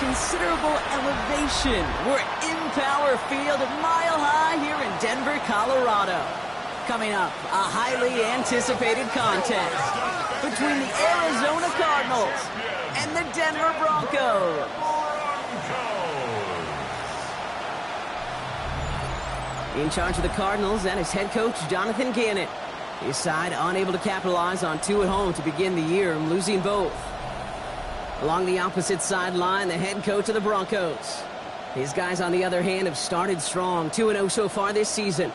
considerable elevation. We're in Power Field, Mile High here in Denver, Colorado. Coming up, a highly anticipated contest between the Arizona Cardinals and the Denver Broncos. In charge of the Cardinals, that is head coach Jonathan Gannon. His side unable to capitalize on two at home to begin the year, losing both. Along the opposite sideline, the head coach of the Broncos. His guys, on the other hand, have started strong, 2-0 so far this season.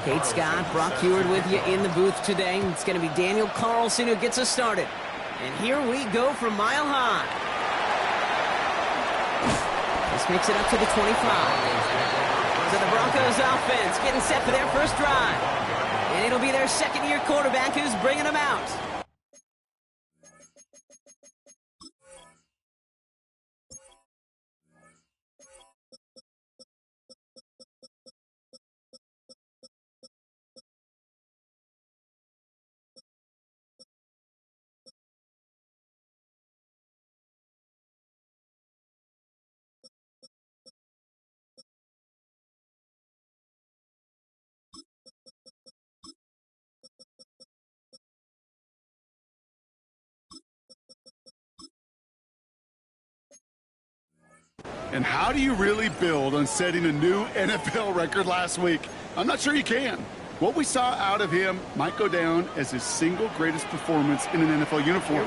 Kate Scott, Brock Heward with you in the booth today. It's going to be Daniel Carlson who gets us started. And here we go from Mile High. This makes it up to the 25. So the Broncos offense getting set for their first drive. And it'll be their second-year quarterback who's bringing them out. And how do you really build on setting a new NFL record last week? I'm not sure you can. What we saw out of him might go down as his single greatest performance in an NFL uniform.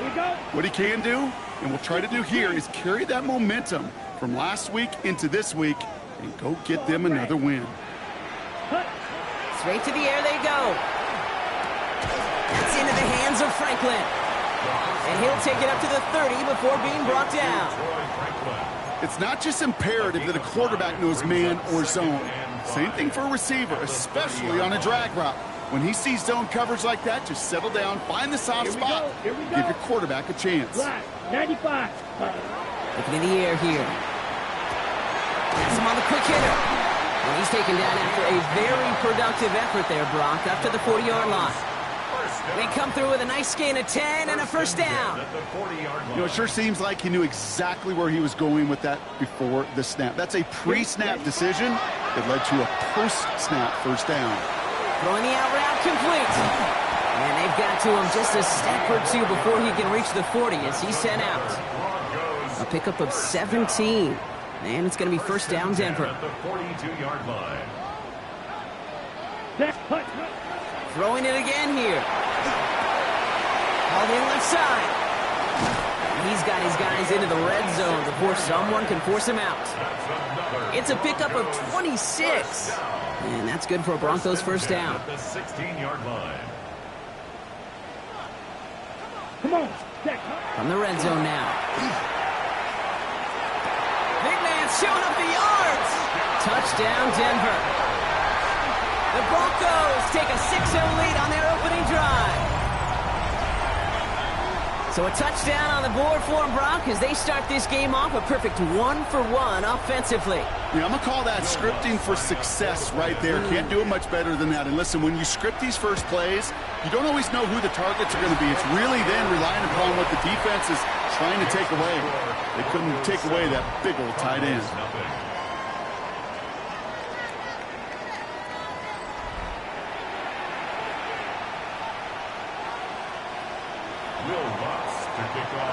What he can do, and we'll try to do here, is carry that momentum from last week into this week and go get them another win. Straight to the air they go. That's into the hands of Franklin. And he'll take it up to the 30 before being brought down. It's not just imperative that a quarterback knows man or zone. Same thing for a receiver, especially on a drag route. When he sees zone coverage like that, just settle down, find the soft spot, give your quarterback a chance. 95. Looking in the air here. Pass him on the quick hitter. And he's taken down after a very productive effort there, Brock, up to the 40-yard line. They come through with a nice gain of 10 and a first down. You know, it sure seems like he knew exactly where he was going with that before the snap. That's a pre-snap decision that led to a post-snap first down. Throwing the out route complete. And they've got to him just a step or two before he can reach the 40 as he's sent out. A pickup of 17. And it's going to be first down, Denver. At the 42-yard line. Throwing it again here. All the left side. He's got his guys into the red zone before someone can force him out. It's a pickup of 26. And that's good for a Broncos first down. At the 16-yard line. Come on. From the red zone now. Big man showing up the yards. Touchdown, Denver. The Broncos take a 6-0 lead on their opening drive. So a touchdown on the board for them, Brock, as they start this game off a perfect 1-for-1 offensively. Yeah, I'm going to call that scripting for success right there. Can't do it much better than that. And listen, when you script these first plays, you don't always know who the targets are going to be. It's really then relying upon what the defense is trying to take away. They couldn't take away that big old tight end.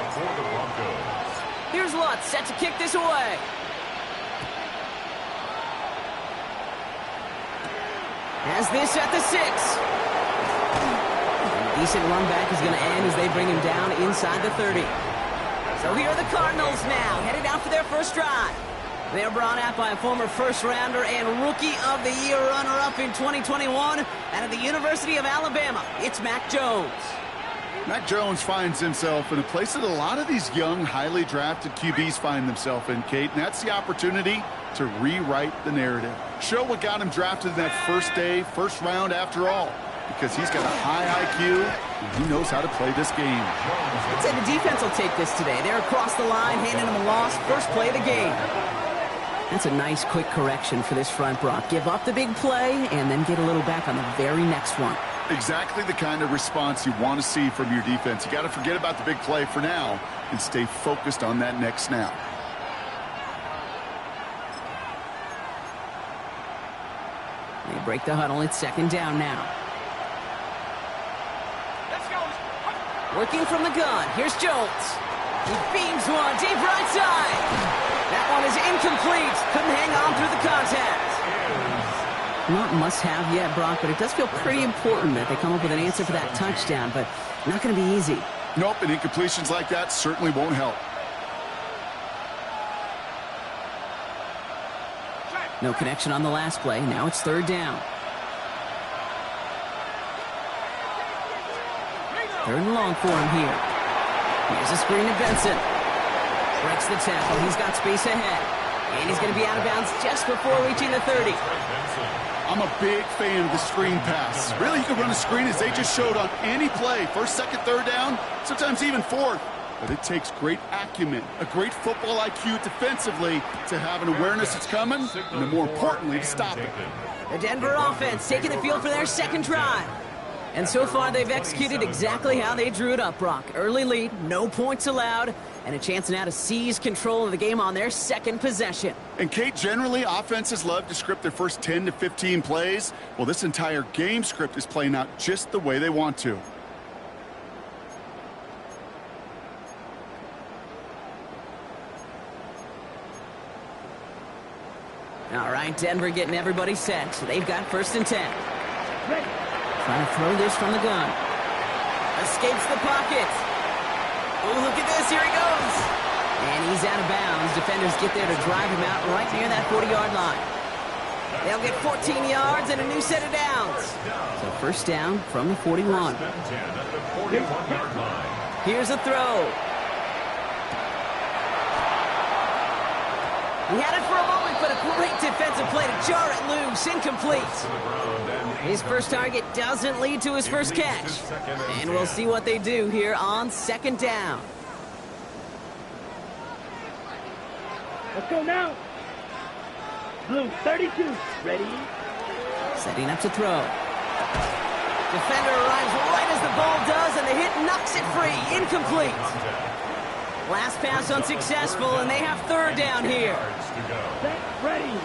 For the Broncos. Here's Lutz set to kick this away. Has this at the 6. A decent run back is going to end as they bring him down inside the 30. So here are the Cardinals now, headed out for their first drive. They're brought out by a former first-rounder and Rookie of the Year runner-up in 2021 out of the University of Alabama. It's Mac Jones. Mac Jones finds himself in a place that a lot of these young, highly drafted QBs find themselves in, Kate, and that's the opportunity to rewrite the narrative. Show what got him drafted in that first day, first round after all, because he's got a high IQ and he knows how to play this game. I'd say the defense will take this today. They're across the line, handing him a loss, first play of the game. That's a nice quick correction for this front, Brock. Give up the big play and then get a little back on the very next one. Exactly the kind of response you want to see from your defense. You got to forget about the big play for now and stay focused on that next snap. They break the huddle. It's second down now. Working from the gun. Here's Jones. He beams one deep right side. That one is incomplete. Couldn't hang on through the contact. Not must-have yet, Brock, but it does feel pretty important that they come up with an answer for that touchdown, but not going to be easy. Nope, and incompletions like that certainly won't help. No connection on the last play. Now it's third down. Third and long for him here. Here's a screen to Benson. Breaks the tackle. He's got space ahead. And he's going to be out of bounds just before reaching the 30. I'm a big fan of the screen pass. Really, you can run a screen as they just showed on any play. First, second, third down, sometimes even fourth. But it takes great acumen, a great football IQ defensively to have an awareness it's coming, and then more importantly, to stop it. The Denver offense taking the field for their second drive. And so far, they've executed exactly how they drew it up, Brock. Early lead, no points allowed, and a chance now to seize control of the game on their second possession. And, Kate, generally, offenses love to script their first 10 to 15 plays. Well, this entire game script is playing out just the way they want to. All right, Denver getting everybody set. So they've got first and 10. Ready. Trying to throw this from the gun. Escapes the pocket. Oh, look at this. Here he goes. And he's out of bounds. Defenders get there to drive him out right near that 40-yard line. They'll get 14 yards and a new set of downs. So first down from the 41. Here's a throw. He had it for a moment, but a great defensive play to jar it loose. Incomplete. His first target doesn't lead to his first catch. And we'll see what they do here on second down. Let's go now. Blue 32. Ready. Setting up to throw. Defender arrives right as the ball does, and the hit knocks it free. Incomplete. Last pass unsuccessful, and they have third down here. Set. Ready.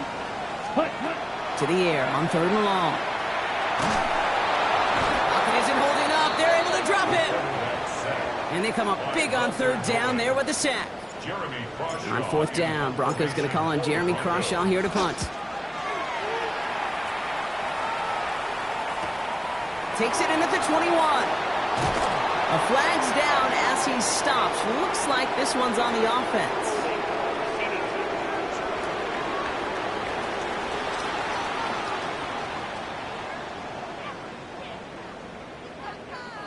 Hut, hut. To the air on third and long. Pocket isn't holding up. They're able to drop it. And they come up big on third down there with the sack. On fourth down, Broncos going to call on Jeremy Crawshaw here to punt. Takes it in at the 21. A flag's down as he stops. Looks like this one's on the offense.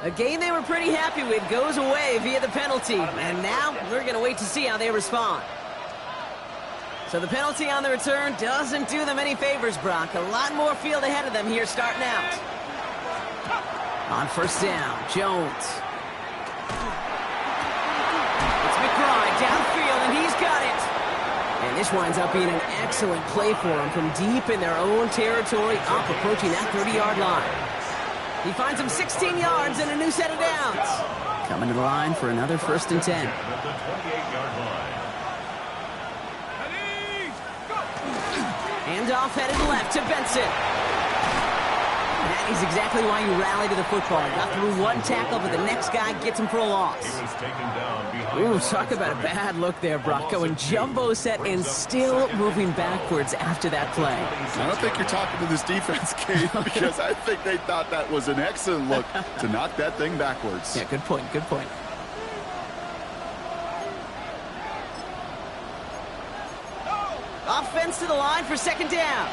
A game they were pretty happy with goes away via the penalty. And now we're going to wait to see how they respond. So the penalty on the return doesn't do them any favors, Brock. A lot more field ahead of them here starting out. On first down, Jones. It's McBride downfield, and he's got it. And this winds up being an excellent play for him from deep in their own territory, up approaching that 30-yard line. He finds him 16 yards and a new set of downs. Coming to the line for another first and 10. Handoff headed left to Benson. That is exactly why you rally to the football. Got through one tackle, but the next guy gets him for a loss. Ooh, talk about a bad look there, Brock. Going jumbo set and still moving backwards after that play. I don't think you're talking to this defense, Kate, because I think they thought that was an excellent look to knock that thing backwards. Yeah, good point, good point. Offense to the line for second down.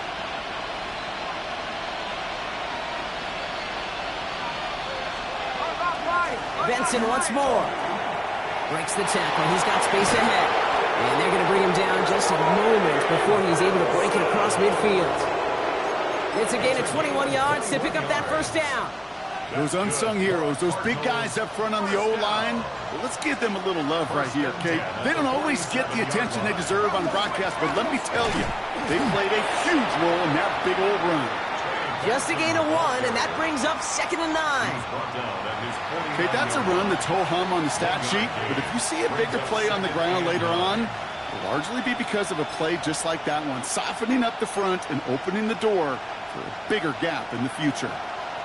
Benson once more. Breaks the tackle. He's got space ahead. And they're going to bring him down just a moment before he's able to break it across midfield. It's a gain of 21 yards to pick up that first down. Those unsung heroes, those big guys up front on the O-line, well, let's give them a little love right here, okay? They don't always get the attention they deserve on the broadcast, but let me tell you, they played a huge role in that big old run. Just a gain of 1, and that brings up 2nd and 9. Okay, that's a run that's ho-hum on the stat sheet, but if you see a bigger play on the ground later on, it'll largely be because of a play just like that one, softening up the front and opening the door for a bigger gap in the future.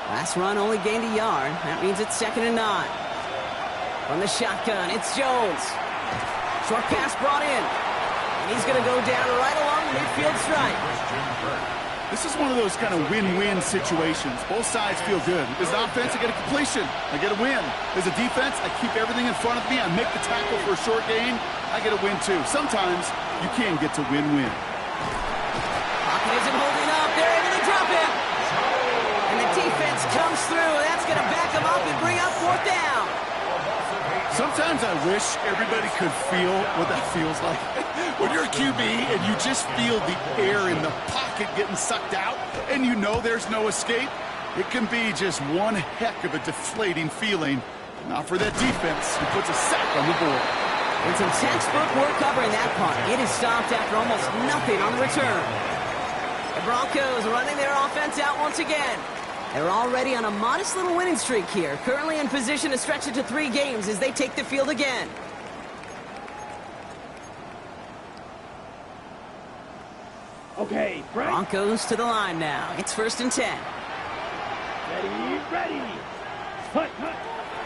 Last run only gained a yard. That means it's 2nd and 9. From the shotgun, it's Jones. Short pass brought in. And he's going to go down right along the midfield stripe. This is one of those kind of win-win situations. Both sides feel good. As an offense, I get a completion. I get a win. As a defense, I keep everything in front of me. I make the tackle for a short gain. I get a win, too. Sometimes, you can get to win-win. Pocket isn't holding up. They're able to drop it. And the defense comes through. That's going to back them up and bring up 4th down. Sometimes I wish everybody could feel what that feels like. When you're a QB and you just feel the air in the pocket getting sucked out and you know there's no escape, it can be just one heck of a deflating feeling. Not for that defense who puts a sack on the board. And some textbook work covering that part. It is stopped after almost nothing on the return. The Broncos running their offense out once again. They're already on a modest little winning streak here, currently in position to stretch it to 3 games as they take the field again. Okay, Frank. Broncos to the line now. It's 1st and 10. Ready. Hut.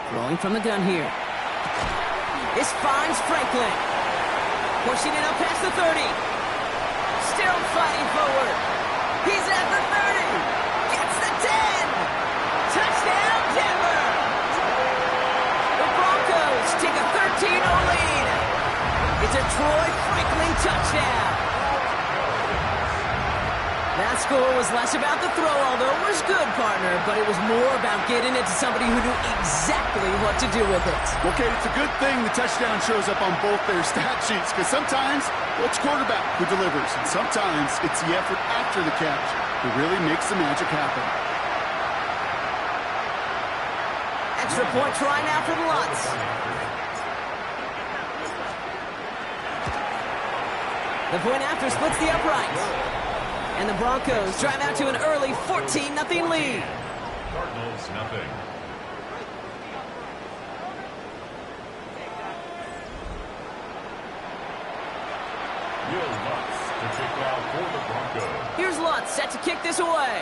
Throwing from the gun here. This finds Franklin. Pushing it up past the 30. Still fighting forward. He's at the 30. Gets the 10. Touchdown, Denver. The Broncos take a 13-0 lead. It's a Troy Franklin touchdown. That score was less about the throw, although it was good, partner, but it was more about getting it to somebody who knew exactly what to do with it. Okay, it's a good thing the touchdown shows up on both their stat sheets, because sometimes it's quarterback who delivers, and sometimes it's the effort after the catch that really makes the magic happen. Extra point try now for the Lutz. The point after splits the uprights. And the Broncos drive out to an early 14-0 lead. Cardinals nothing. Will Lutz to kick off for the Broncos. Here's Lutz set to kick this away.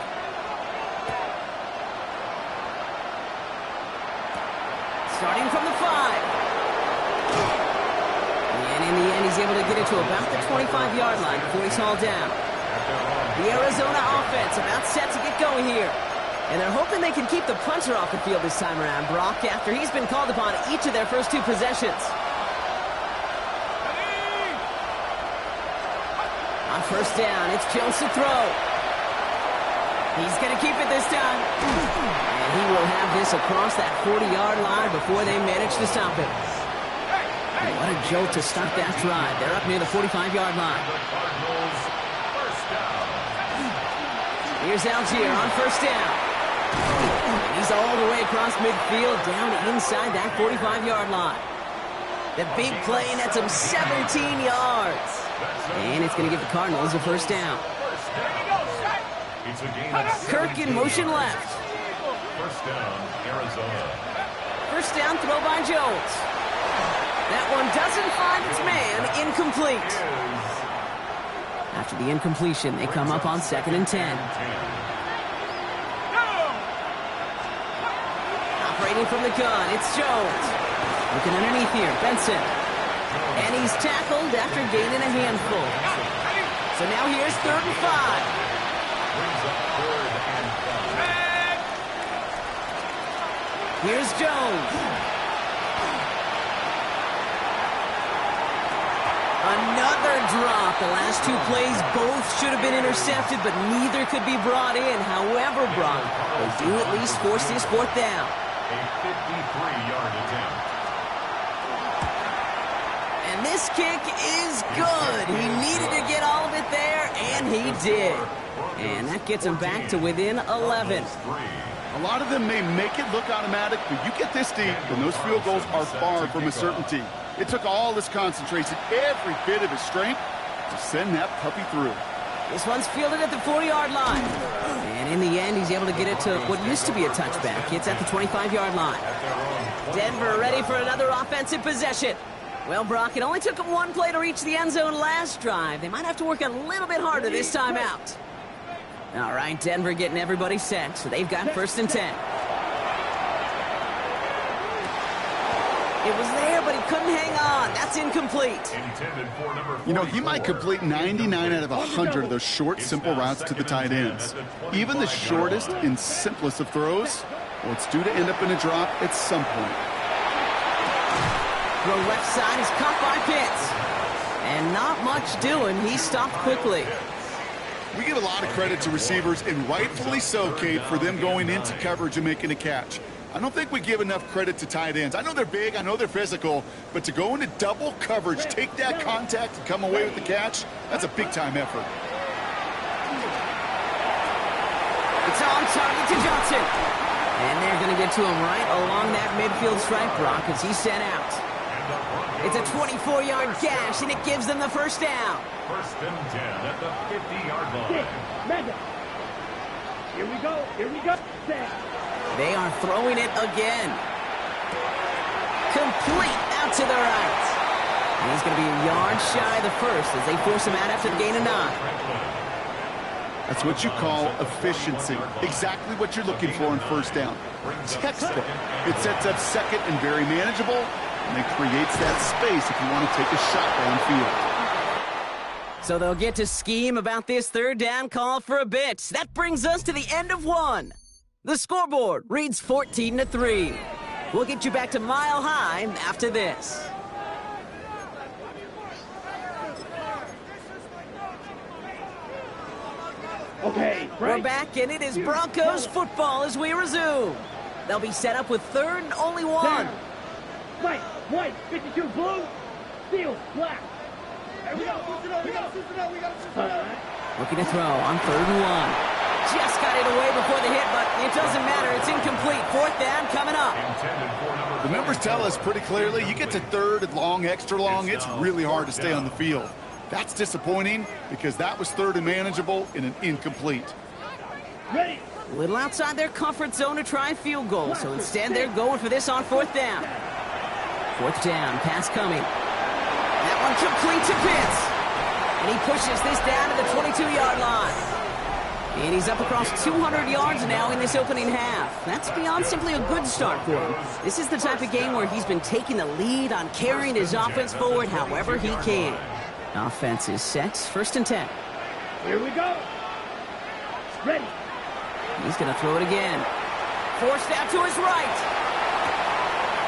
Starting from the 5. And in the end, he's able to get it to about the 25-yard line before he's hauled down. The Arizona offense about set to get going here. And they're hoping they can keep the punter off the field this time around, Brock, after he's been called upon each of their first 2 possessions. On 1st down, it's Jones to throw. He's going to keep it this time. And he will have this across that 40-yard line before they manage to stop him. What a jolt to start that drive. They're up near the 45-yard line. Here's Algier on 1st down. He's all the way across midfield, down inside that 45-yard line. The big play nets him 17 yards. And it's going to give the Cardinals a 1st down. Kirk in motion left. 1st down, Arizona. 1st down throw by Jones. That one doesn't find its man, incomplete. After the incompletion, they come up on 2nd and 10. Operating from the gun, it's Jones. Looking underneath here, Benson. And he's tackled after gaining a handful. So now here's 3rd and 5. Here's Jones. Another drop. The last 2 plays both should have been intercepted, but neither could be brought in. However, Brock, they do at least force this 4th down. A 53-yard attempt. And this kick is good. He needed to get all of it there, and he did. And that gets him back to within 11. A lot of them may make it look automatic, but you get this deep, and those field goals are far from a certainty. It took all his concentration, every bit of his strength, to send that puppy through. This one's fielded at the 40-yard line. And in the end, he's able to get it to what used to be a touchback. It's at the 25-yard line. Denver ready for another offensive possession. Well, Brock, it only took them one play to reach the end zone last drive. They might have to work a little bit harder this time out. All right, Denver getting everybody set, so they've got 1st and 10. It was there, but he couldn't hang on. That's incomplete. You know, he might complete 99 out of 100 of those short, simple routes to the tight ends. Even the shortest and simplest of throws, well, it's due to end up in a drop at some point. Throw left side is caught by Pitts. And not much doing. He stopped quickly. We give a lot of credit to receivers, and rightfully so, Kate, for them going into coverage and making a catch. I don't think we give enough credit to tight ends. I know they're big, I know they're physical, but to go into double coverage, take that contact, and come away with the catch, that's a big-time effort. It's on target to Johnson. And they're going to get to him right along that midfield stripe, Brock, as he's sent out. It's a 24-yard gash, and it gives them the 1st down. 1st and 10 at the 50-yard line. Here we go. Here we go. They are throwing it again. Complete out to the right. And he's going to be a yard shy of the 1st as they force him out after the gain of 9. That's what you call efficiency. Exactly what you're looking for on 1st down. Textbook. It sets up 2nd and very manageable, and it creates that space if you want to take a shot downfield. So they'll get to scheme about this 3rd down call for a bit. That brings us to the end of 1. The scoreboard reads 14-3. We'll get you back to Mile High after this. Okay, we're back, and it is Broncos football as we resume. They'll be set up with 3rd and only 1. White, white, 52, blue, steel, black. There we go. Looking to throw on 3rd and 1. Just got it away before the hit, but it doesn't matter. It's incomplete. 4th down coming up. The numbers tell us pretty clearly, you get to 3rd and long, extra long, it's really hard to stay on the field. That's disappointing because that was 3rd and manageable in an incomplete. Ready. A little outside their comfort zone to try field goal, so instead they're going for this on 4th down. 4th down, pass coming. That one complete to Pitts. And he pushes this down to the 22-yard line. And he's up across 200 yards now in this opening half. That's beyond simply a good start for him. This is the type of game where he's been taking the lead on carrying his offense forward however he can. Offense is set. 1st and 10. Here we go. Ready. He's going to throw it again. Forced out to his right.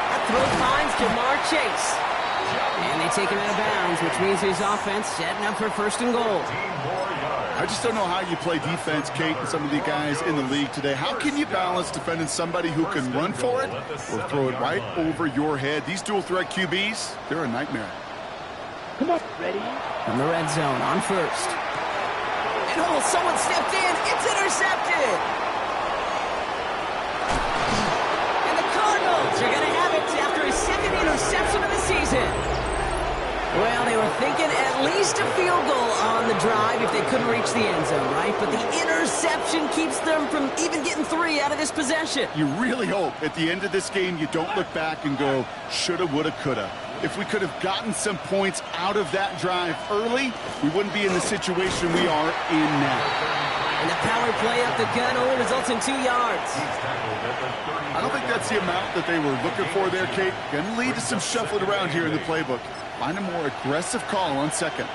That throw finds Jamar Chase. And they take him out of bounds, which means his offense setting up for 1st and goal. I just don't know how you play defense, Kate, and some of the guys in the league today. How can you balance defending somebody who can run for it or throw it right over your head? These dual-threat QBs, they're a nightmare. Come on. Ready. From the red zone on 1st. And oh, someone stepped in. It's intercepted. And the Cardinals are going to have it after his 2nd interception of the season. Well, they were thinking at least a field goal on the drive if they couldn't reach the end zone, right? But the interception keeps them from even getting 3 out of this possession. You really hope at the end of this game you don't look back and go, shoulda, woulda, coulda. If we could have gotten some points out of that drive early, we wouldn't be in the situation we are in now. And the power play up the gut only results in 2 yards. I don't think that's the amount that they were looking for there, Kate. Going to lead to some shuffling around here in the playbook. Find a more aggressive call on 2nd.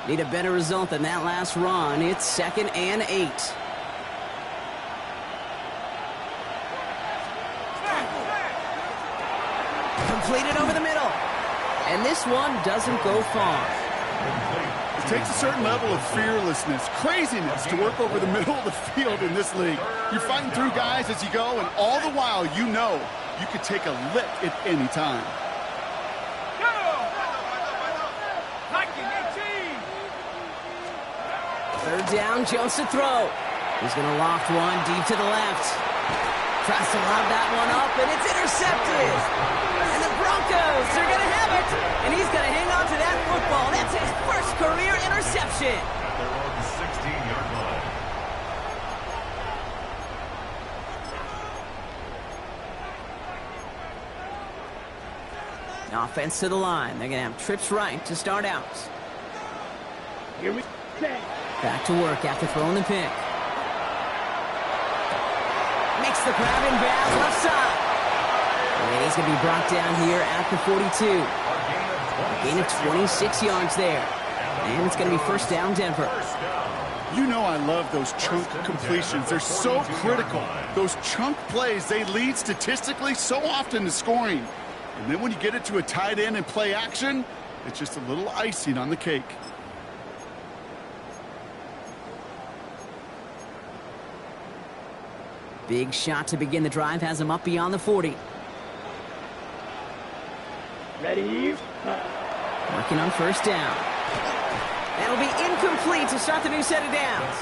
Need a better result than that last run. It's 2nd and 8. Completed over the middle. And this one doesn't go far. It takes a certain level of fearlessness, craziness to work over the middle of the field in this league. You're fighting through guys as you go, and all the while you know you could take a lick at any time. Third down, Jones to throw. He's going to loft one deep to the left. Tries to lob that one up, and it's intercepted. And the Broncos are going to have it. And he's going to hang on to that football. That's his first career interception. At their own 16-yard line. Offense to the line. They're going to have trips right to start out. Here we go. Back to work after throwing the pick. Makes the grab in bounds left side. And he's going to be brought down here at the 42. A gain of 26 yards there. And it's going to be first down, Denver. You know I love those chunk completions. They're so critical. Those chunk plays, they lead statistically so often to scoring. And then when you get it to a tight end and play action, it's just a little icing on the cake. Big shot to begin the drive has him up beyond the 40. Ready? Working on first down. That'll be incomplete to start the new set of downs.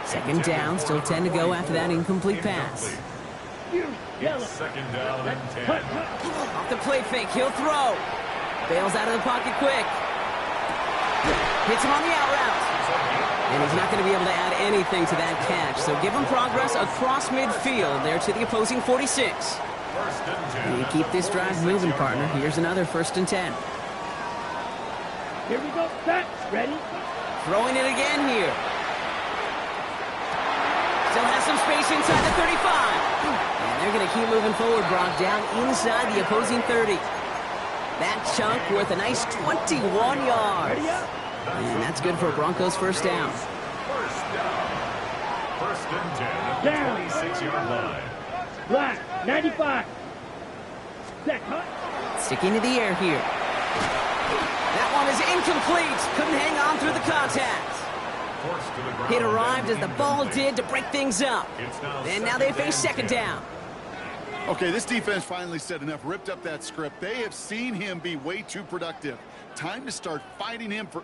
Second down, still 10 to go after that incomplete pass. Yellow. Second down and 10. Off the play fake, he'll throw. Bails out of the pocket quick. Hits him on the out route. And he's not going to be able to add anything to that catch. So give him progress across midfield there to the opposing 46. And you keep this drive moving, partner. Here's another first and 10. Here we go. Set. Ready? Throwing it again here. Still has some space inside the 35. And they're going to keep moving forward, Brock, down inside the opposing 30. That chunk worth a nice 21 yards. Ready up. And that's good for a Broncos first down. First down. First and 10 at Down. the 26-yard line. Black. 95. Set. Cut. Sticking to the air here. That one is incomplete. Couldn't hang on through the contact. Forced to the ground. It arrived as the ball did to break things up. And now they face second down. Okay, this defense finally said enough, ripped up that script. They have seen him be way too productive. Time to start fighting him for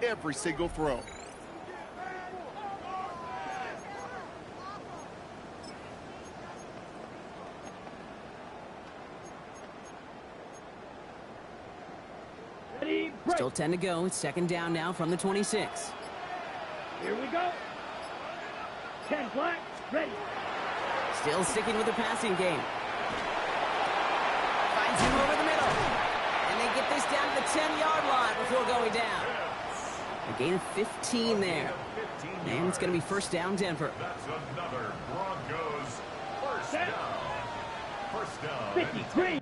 every single throw. Ready, break. Still 10 to go. It's second down now from the 26. Here we go. 10 flat, ready. Still sticking with the passing game. Finds him over the middle. And they get this down to the 10-yard line before going down. A gain of 15 there. And it's going to be first down, Denver. That's another Broncos first Set. down. First down. 53.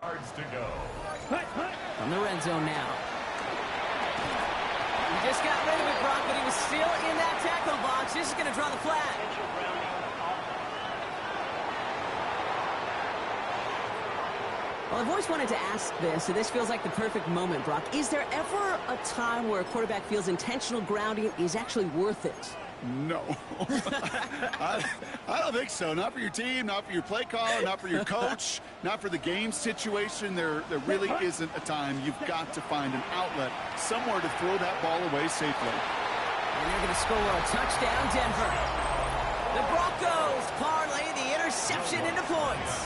Yards to go. Hut, hut. From the red zone now. He just got rid of it, Brock, but he was still in that tackle box. This is going to draw the flag. Well, I've always wanted to ask this, and this feels like the perfect moment, Brock. Is there ever a time where a quarterback feels intentional grounding is actually worth it? No. I don't think so. Not for your team, not for your play caller, not for your coach, not for the game situation. There really isn't a time. You've got to find an outlet, somewhere to throw that ball away safely. And they're going to score a touchdown, Denver. The Broncos parlay the interception into points.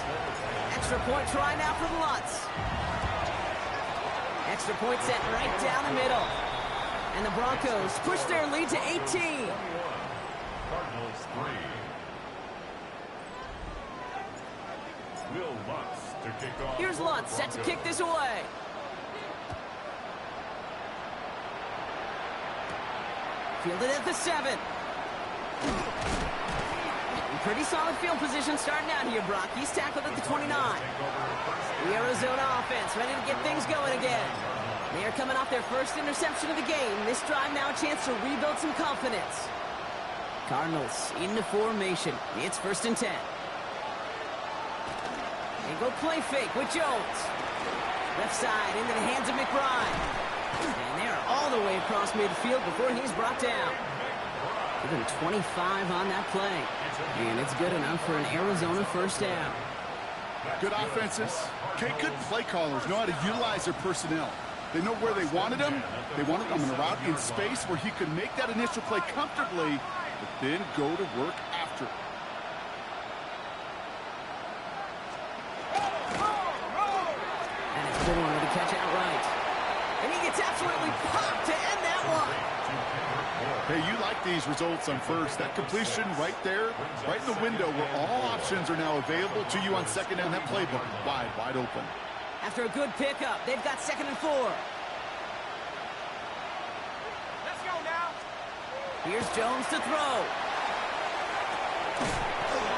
Extra point try now for the Lutz. Extra point set right down the middle. And the Broncos push their lead to 18. Cardinals 3. Will Lutz to kick off. Here's Lutz set to kick this away. Fielded at the 7. Pretty solid field position starting out here, Brock. He's tackled at the 29. The Arizona offense ready to get things going again. They are coming off their first interception of the game. This drive now a chance to rebuild some confidence. Cardinals into formation. It's first and 10. They go play fake with Jones. Left side into the hands of McBride. And they're all the way across midfield before he's brought down. Give him 25 on that play. And it's good enough for an Arizona first down. Good offenses. Okay, good play callers know how to utilize their personnel. They know where they wanted him. They wanted him in a route in space where he could make that initial play comfortably, but then go to work after. And it's a good one with a catch outright. And he gets absolutely popped to end that one. Hey, you like these results on first. That completion right there, right in the window where all options are now available to you on second down. That playbook wide open. After a good pickup, they've got 2nd and 4. Let's go now. Here's Jones to throw.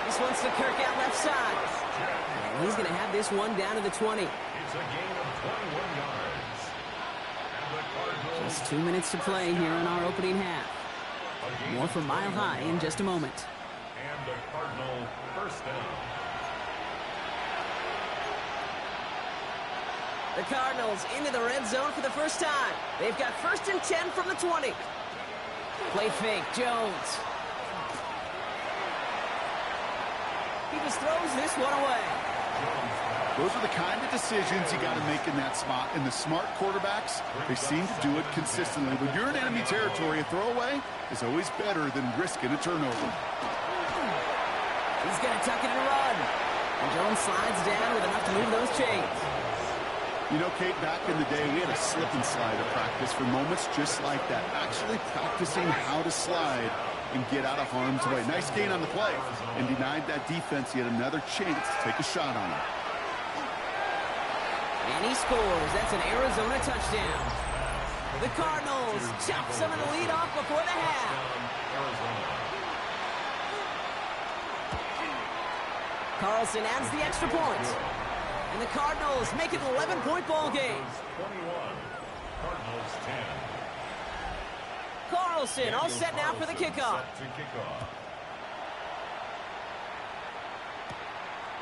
This one's to Kirk out left side. And he's going to have this one down to the 20. It's a gain of 21 yards. And the Cardinals. Just 2 minutes to play here in our opening half. More from Mile High in just a moment. And the Cardinal first down. The Cardinals into the red zone for the first time. They've got first and 10 from the 20. Play fake, Jones. He just throws this one away. Those are the kind of decisions you got to make in that spot. And the smart quarterbacks, they seem to do it consistently. When you're in enemy territory, a throwaway is always better than risking a turnover. He's going to tuck it and run. And Jones slides down with enough to move those chains. You know, Kate, back in the day, we had a slip and slide of practice for moments just like that. Actually practicing how to slide and get out of harm's way. Nice gain on the play and denied that defense yet another chance to take a shot on him. And he scores. That's an Arizona touchdown. The Cardinals chop some of the lead off before the half. Carlson adds the extra point. And the Cardinals make it an 11-point ball game. 21, Cardinals 10. Carlson all set now for the kickoff. Set to kick off.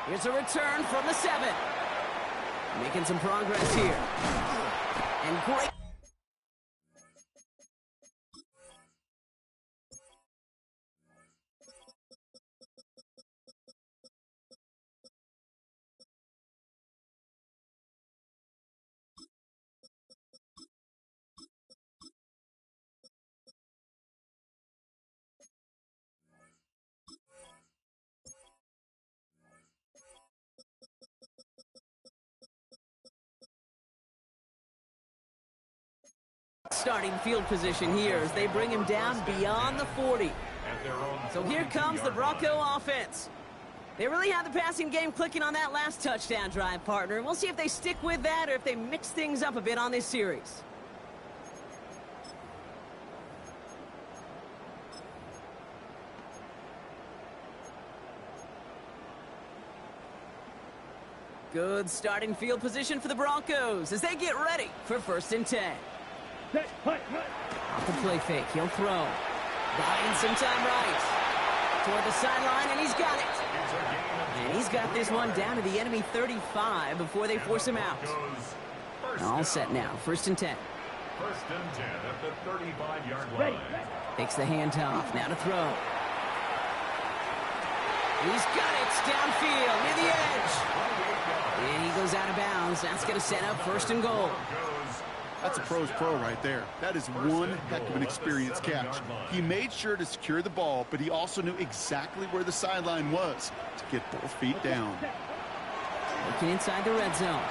Here's a return from the 7. Making some progress here. And great. Starting field position here as they bring him down beyond the 40. So here comes the Bronco offense. They really had the passing game clicking on that last touchdown drive, partner. We'll see if they stick with that or if they mix things up a bit on this series. Good starting field position for the Broncos as they get ready for 1st and 10. Off the play fake, he'll throw. Buying some time right. Toward the sideline, and he's got it. And he's got this one down to the enemy 35 before they force him out. All set now, 1st and 10. 1st and 10 at the 35-yard line. Takes the handoff, now to throw. He's got it downfield near the edge. And he goes out of bounds. That's going to set up 1st and goal. That's a pro's pro right there. That is one heck of an experienced catch. He made sure to secure the ball, but he also knew exactly where the sideline was to get both feet down. Looking inside the red zone.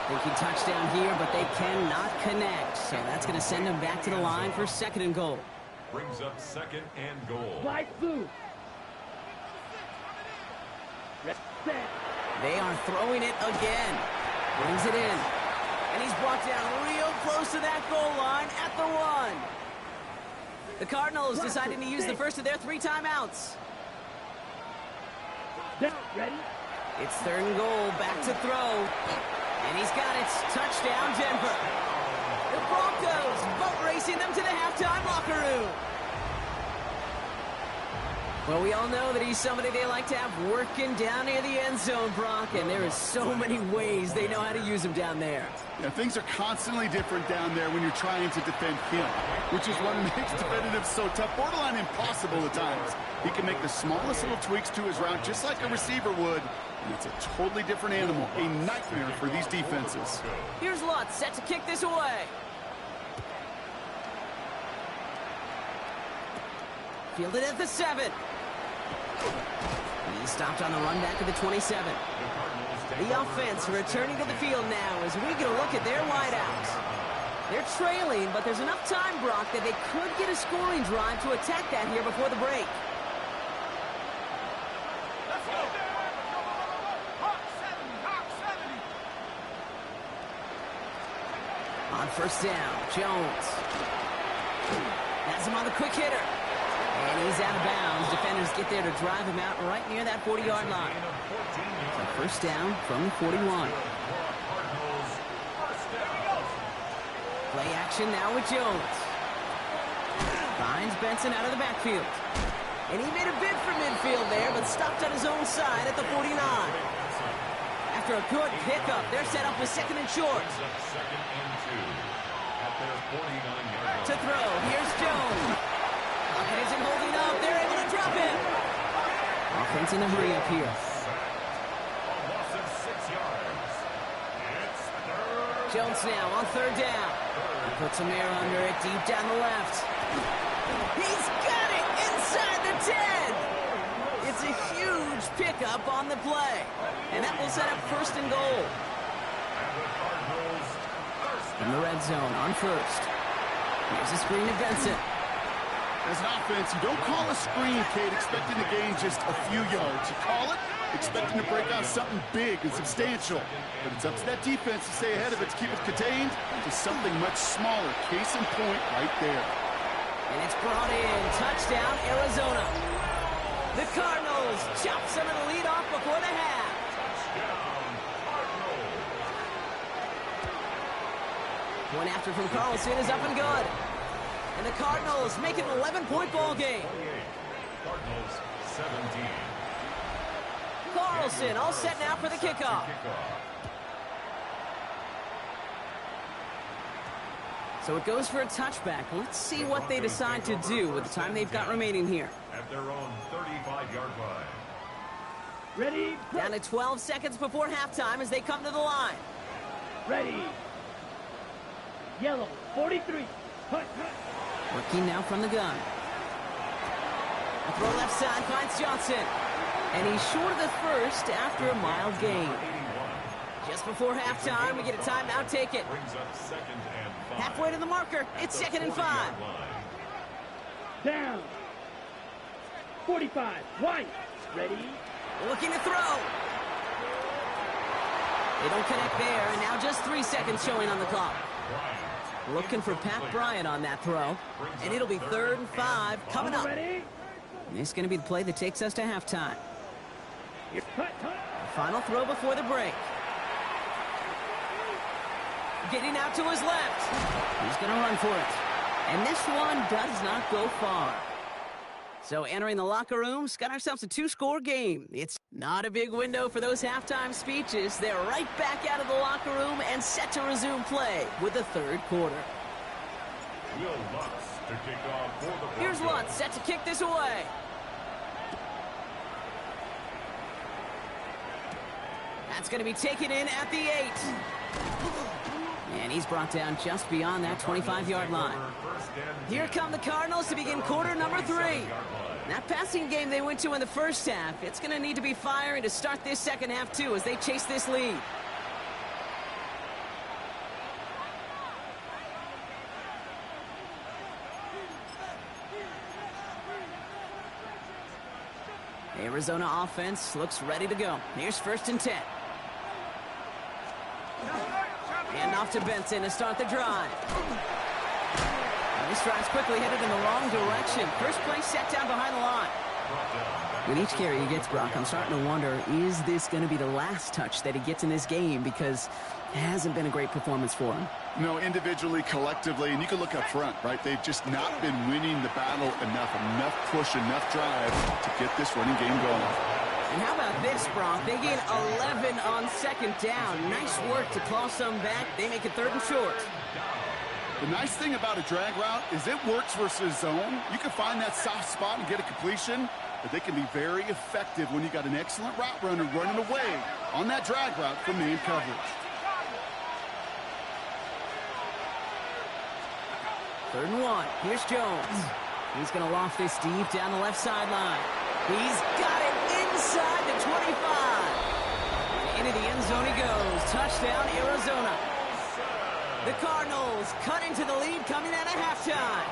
Thinking touchdown here, but they cannot connect. So that's going to send them back to the line for 2nd and goal. Brings up 2nd and goal. Fly through. They are throwing it again. Brings it in. And he's brought down real close to that goal line at the 1. The Cardinals deciding to use the first of their 3 timeouts. Ready? It's 3rd and goal, back to throw. And he's got it. Touchdown, Denver. The Broncos boat racing them to the halftime locker room. Well, we all know that he's somebody they like to have working down near the end zone, Brock, and there is so many ways they know how to use him down there. Yeah, things are constantly different down there when you're trying to defend him, which is what makes defensive so tough, borderline impossible at times. He can make the smallest little tweaks to his route just like a receiver would, and it's a totally different animal, a nightmare for these defenses. Here's Lutz set to kick this away. Fielded at the 7. He stopped on the run back at the 27. The offense returning to the field now as we get a look at their wideouts. They're trailing, but there's enough time, Brock, that they could get a scoring drive to attack that here before the break. Let's go. On 1st down, Jones. Has him on the quick hitter. And he's out of bounds. Defenders get there to drive him out right near that 40-yard line. So 1st down from the 41. Play action now with Jones. Finds Benson out of the backfield. And he made a bid for midfield there, but stopped on his own side at the 49. After a good pickup, they're set up with 2nd and short. To throw, here's Jones. Pocket isn't holding up. They're able to drop it. Offense in the hurry up here. Jones now on 3rd down. He puts some air under it deep down the left. He's got it inside the 10. It's a huge pickup on the play. And that will set up 1st and goal. In the red zone on 1st. Here's a screen to Benson. As an offense, you don't call a screen, Kate, expecting to gain just a few yards. You call it expecting to break out something big and substantial. But it's up to that defense to stay ahead of it, to keep it contained to something much smaller. Case in point right there. And it's brought in. Touchdown, Arizona. The Cardinals chop some of the lead off before the half. One after from Carlson is up and good. And the Cardinals make it an 11-point ball game. 28. Cardinals 17. Carlson all set now for the kickoff. So it goes for a touchback. Let's see what they decide to do with the time they've got remaining here. At their own 35-yard line. Ready? Down to 12 seconds before halftime as they come to the line. Ready. Yellow, 43. Hut. Working now from the gun. A throw left side finds Johnson. And he's short of the first after a mild gain. 81. Just before halftime, we get a timeout, take it. Brings up 2nd and 5. Halfway to the marker, it's 2nd and 5. Down. 45. White. Ready? Looking to throw. They don't connect there, and now just 3 seconds showing on the clock. Looking for Pat Bryant on that throw. And it'll be 3rd and 5 coming up. Ready? And this is going to be the play that takes us to halftime. Hut. Final throw before the break. Getting out to his left. He's going to run for it. And this one does not go far. So entering the locker rooms, got ourselves a 2-score game. It's not a big window for those halftime speeches. They're right back out of the locker room and set to resume play with the 3rd quarter. Will Lutz to kick off for the Broncos. Here's Lutz set to kick this away. That's going to be taken in at the 8. And he's brought down just beyond that 25-yard line. Here come the Cardinals to begin quarter number 3. That passing game they went to in the first half, it's going to need to be firing to start this second half too as they chase this lead. Arizona offense looks ready to go. Here's 1st and 10. And off to Benson to start the drive. And this drive's quickly headed in the wrong direction. First play set down behind the line. With each carry he gets, Brock, I'm starting to wonder, is this going to be the last touch that he gets in this game? Because it hasn't been a great performance for him. No, individually, collectively, and you can look up front, right? They've just not been winning the battle enough push, enough drive to get this running game going. And how about this, Brock? They gain 11 on 2nd down. Nice work to claw some back. They make it 3rd and short. The nice thing about a drag route is it works versus zone. You can find that soft spot and get a completion, but they can be very effective when you got an excellent route runner running away on that drag route from man coverage. 3rd and 1. Here's Jones. He's going to loft this deep down the left sideline. He's got it inside the 25. Into the end zone he goes. Touchdown, Arizona. The Cardinals cut into the lead coming out of halftime.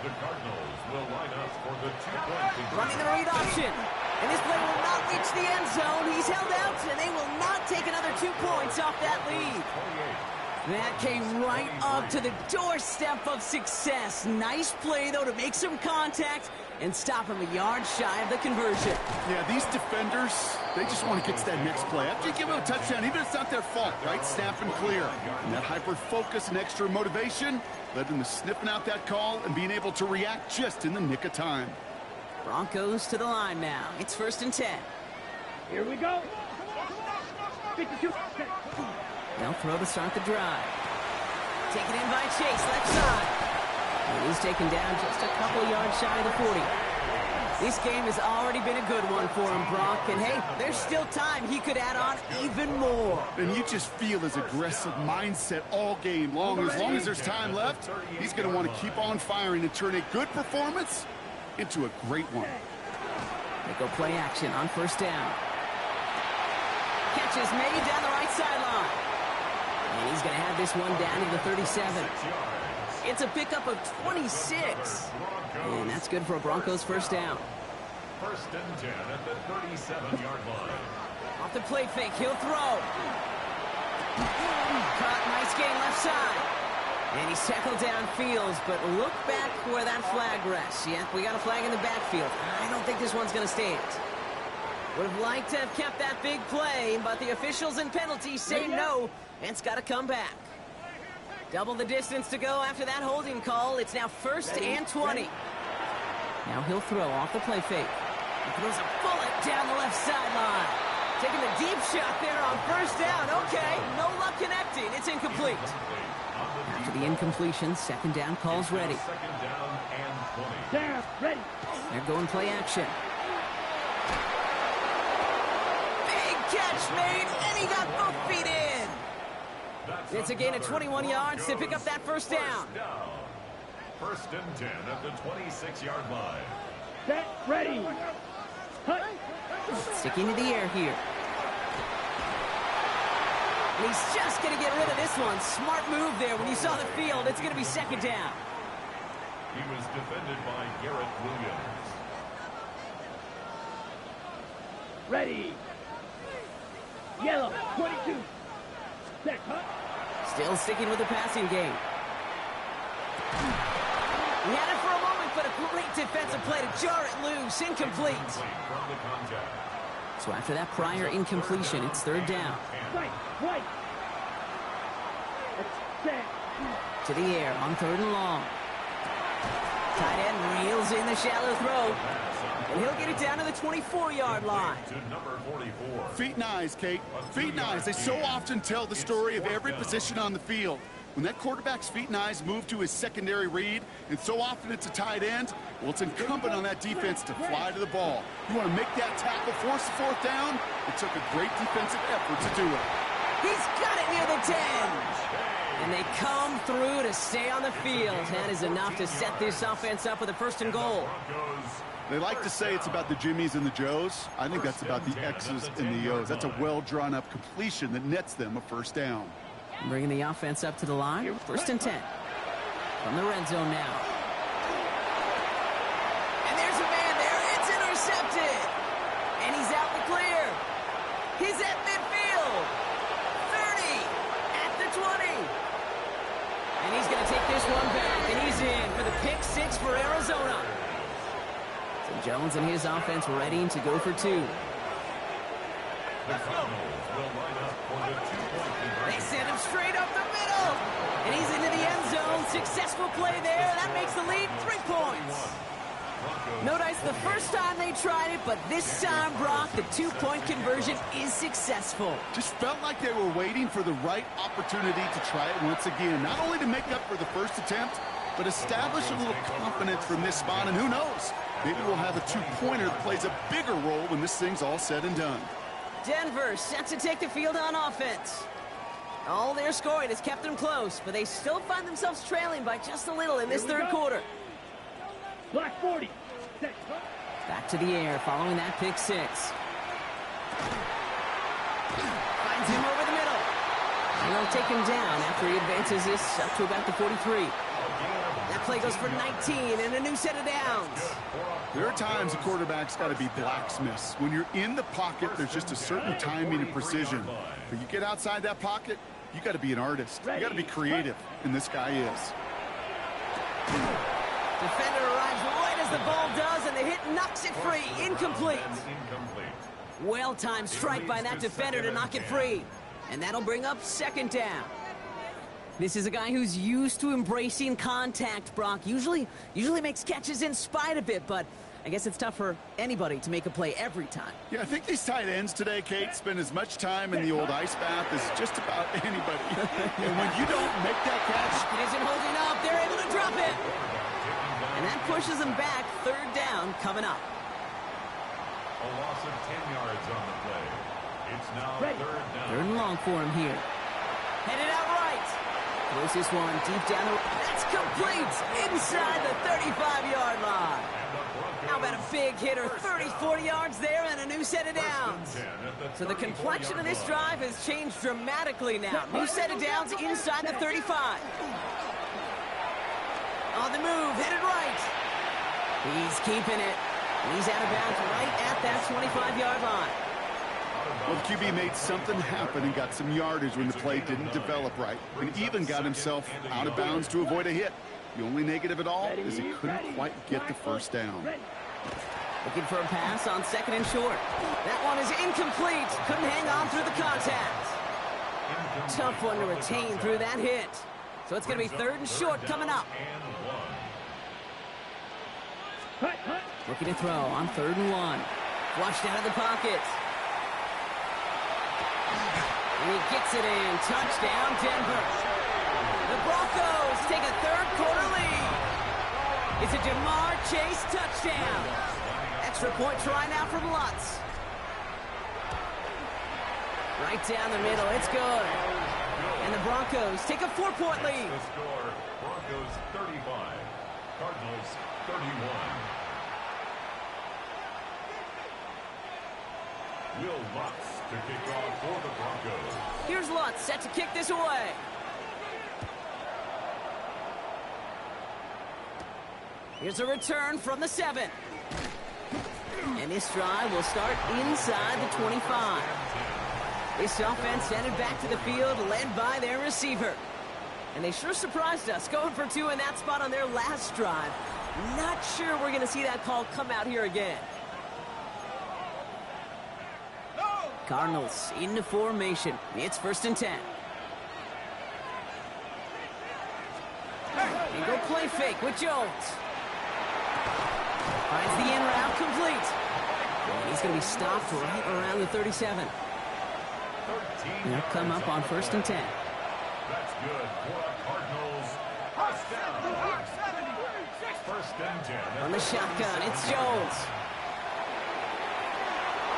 The Cardinals will line up for the 2-point. Running the read option. And this play will not reach the end zone. He's held out, and they will not take another 2 points off that lead. 28. That came right up to the doorstep of success. Nice play, though, to make some contact and stop him a yard shy of the conversion. Yeah, these defenders, they just want to get to that next play. After you give them a touchdown, even if it's not their fault, right? Snap and clear. And that hyper-focus and extra motivation led them to sniffing out that call and being able to react just in the nick of time. Broncos to the line now. It's 1st and 10. Here we go. 52. They'll throw to start the drive. Taken in by Chase, left side. He is taken down just a couple yards shy of the 40. This game has already been a good one for him, Brock. And hey, there's still time he could add on even more. And you just feel his aggressive mindset all game long. As long as there's time left, he's going to want to keep on firing and turn a good performance into a great one. They go play action on 1st down. Catch is made down the right sideline. And he's going to have this one down to the 37. It's a pickup of 26. And that's good for a Broncos 1st down. 1st and 10 at the 37-yard line. Off the play fake, he'll throw. Caught, nice gain left side. And he's tackled downfield, but look back where that flag rests. Yeah, we got a flag in the backfield. I don't think this one's going to stand. Would have liked to have kept that big play, but the officials and penalties say no, and it's got to come back. Double the distance to go after that holding call. It's now 1st and 20. Now he'll throw off the play fake. He throws a bullet down the left sideline. Taking the deep shot there on 1st down. Okay, no luck connecting. It's incomplete. After the incompletion, 2nd down calls ready. 2nd down and 20. Down, ready. They're going play action. Big catch made, and he got both feet in. It's a gain of 21 yards to pick up that 1st down. 1st and 10 at the 26-yard line. Set, ready. Hut. Sticking to the air here. And he's just going to get rid of this one. Smart move there. When you saw the field, it's going to be 2nd down. He was defended by Garrett Williams. Ready. Yellow, 22. Set, hut. Still sticking with the passing game. He had it for a moment, but a great defensive play to jar it loose. Incomplete. From the contact. So after that prior incompletion, it's 3rd down. Right, right. Set. To the air on 3rd and long. Tight end reels in the shallow throw. And he'll get it down to the 24-yard line. To number 44. Feet and eyes, Kate. Feet and eyes. They so often tell the story of every position on the field. When that quarterback's feet and eyes move to his secondary read, and so often it's a tight end, well, it's incumbent on that defense to fly to the ball. You want to make that tackle, force the 4th down? It took a great defensive effort to do it. He's got it near the 10. And they come through to stay on the field. That is enough to set this offense up with a 1st and goal. They like to say it's about the Jimmies and the Joes. I think that's about the X's and the O's. That's a well-drawn-up completion that nets them a 1st down. Bringing the offense up to the line. 1st and 10. From the red zone now. And there's a man there. It's intercepted. And he's out the clear. He's at midfield. 30. At the 20. And he's going to take this one back. And he's in for the pick 6 for Arizona. So Jones and his offense ready to go for 2. The Cardinals will line up for the 2-point conversion. They send him straight up the middle. And he's into the end zone. Successful play there. That makes the lead 3 points. Notice the first time they tried it, but this time, Brock, the 2-point conversion is successful. Just felt like they were waiting for the right opportunity to try it once again. Not only to make up for the first attempt, but establish a little confidence from this spot. And who knows, maybe we'll have a 2-pointer that plays a bigger role when this thing's all said and done. Denver set to take the field on offense. All their scoring has kept them close, but they still find themselves trailing by just a little in this 3rd quarter. Black 40. Set, hut. Back to the air following that pick 6. Finds him over the middle. And they'll take him down after he advances this up to about the 43. That play goes for 19 and a new set of downs. There are times a quarterback's got to be blacksmiths. When you're in the pocket, there's just a certain timing and precision. But you get outside that pocket, you got to be an artist. You got to be creative, and this guy is. Defender arrives right as the ball does, and the hit knocks it free. Incomplete. Well-timed strike by that defender to knock it free. And that'll bring up 2nd down. This is a guy who's used to embracing contact, Brock. Usually makes catches in spite of it, but I guess it's tough for anybody to make a play every time. Yeah, I think these tight ends today, Kate, spend as much time in the old ice bath as just about anybody. And when you don't make that catch... It isn't holding up. They're able to drop it. And that pushes them back. 3rd down coming up. A loss of 10 yards on the play. It's now 3rd down. 3rd and long for him here. Headed out right. Throws this one deep down the... That's complete inside the 35-yard line. How about a big hitter? 30, 40 yards there and a new set of downs. So the complexion of this drive has changed dramatically now. New set of downs inside the 35. On the move, headed right. He's keeping it. He's out of bounds right at that 25-yard line. Well, the QB made something happen and got some yardage when the play didn't develop right, and even got himself out of bounds to avoid a hit. The only negative at all is he couldn't quite get the 1st down. Looking for a pass on 2nd and short. That one is incomplete. Couldn't hang on through the contact. Tough one to retain through that hit. So it's going to be 3rd and short coming up. Looking to throw on 3rd and 1. Flushed out of the pocket. And he gets it in. Touchdown, Denver. The Broncos take a 3rd quarter lead. It's a Jamar Chase touchdown. Extra point try now from Lutz. Right down the middle. It's good. And the Broncos take a 4-point lead. The score, Broncos 35, Cardinals 31. Will Lutz to kick off for the Broncos. Here's Lutz set to kick this away. Here's a return from the 7. And this drive will start inside the 25. This offense headed back to the field, led by their receiver. And they sure surprised us, going for 2 in that spot on their last drive. Not sure we're going to see that call come out here again. Cardinals into formation. It's 1st and 10. And go play fake with Jones. Finds the in route complete. And he's going to be stopped right around the 37. They'll come up on 1st and 10. That's good for the Cardinals. First down. 1st and 10. On the shotgun, it's Jones.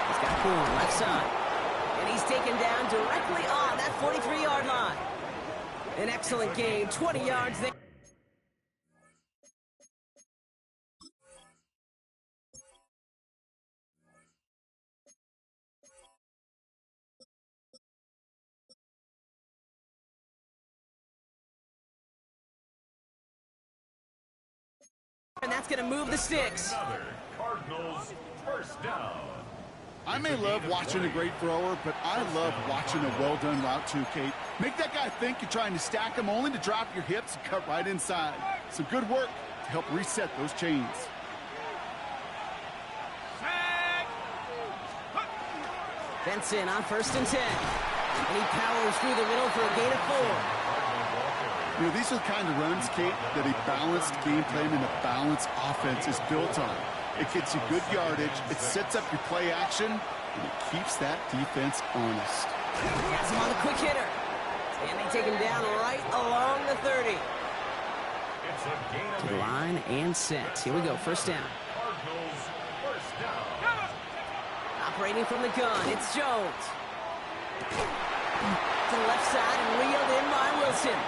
He's got Bourne left side. And he's taken down directly on that 43-yard line. An excellent game, 20 yards there. And that's going to move the sticks. Another Cardinals first down. I may love watching a great thrower, but I love watching a well-done route too, Kate. Make that guy think you're trying to stack him only to drop your hips and cut right inside. Some good work to help reset those chains. Benson on 1st and 10. And he powers through the middle for a gain of 4. You know, these are the kind of runs, Kate, that a balanced game plan and a balanced offense is built on. It gets you good yardage, it sets up your play action, and it keeps that defense honest. Has him on the quick hitter. And they take him down right along the 30. It's a gain of To the line and set. Here we go, 1st down. Cardinals first down. Operating from the gun, it's Jones. To the left side and reeled in by Wilson.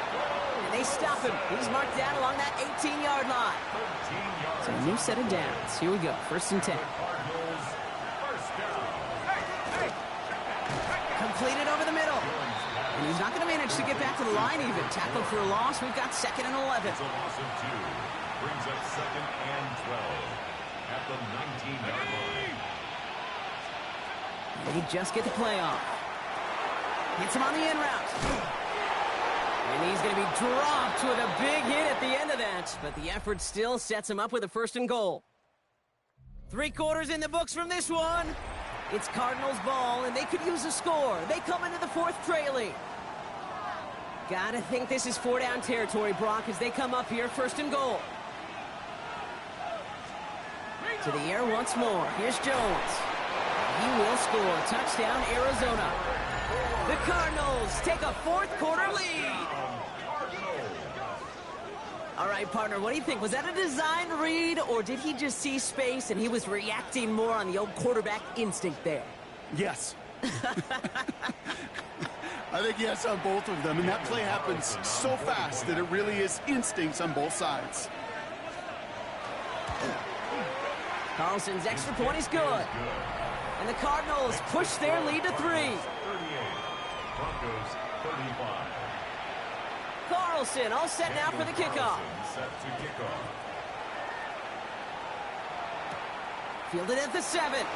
And they stop him. He's marked down along that 18-yard line. So a new set of downs. Here we go, 1st and 10. Cardinals first down. Completed over the middle. And he's not going to manage to get back to the line even. Tackled for a loss. We've got 2nd and 11. It's a loss of 2. Brings up 2nd and 12 at the 19-yard line. And they just get the play off. Hits him on the in route. And he's going to be dropped with a big hit at the end of that. But the effort still sets him up with a 1st and goal. 3 quarters in the books from this one. It's Cardinals ball, and they could use a score. They come into the 4th trailing. Gotta think this is 4-down territory, Brock, as they come up here, 1st and goal. To the air once more. Here's Jones. He will score. Touchdown, Arizona. The Cardinals take a 4th quarter lead. All right, partner, what do you think? Was that a design read, or did he just see space and he was reacting more on the old quarterback instinct there? Yes. I think yes on both of them, and that play happens so fast that it really is instincts on both sides. Carlson's extra point is good. And the Cardinals push their lead to 3. 38. Broncos 35. Carlson all set now for the kickoff. Set to kickoff. Fielded at the 7.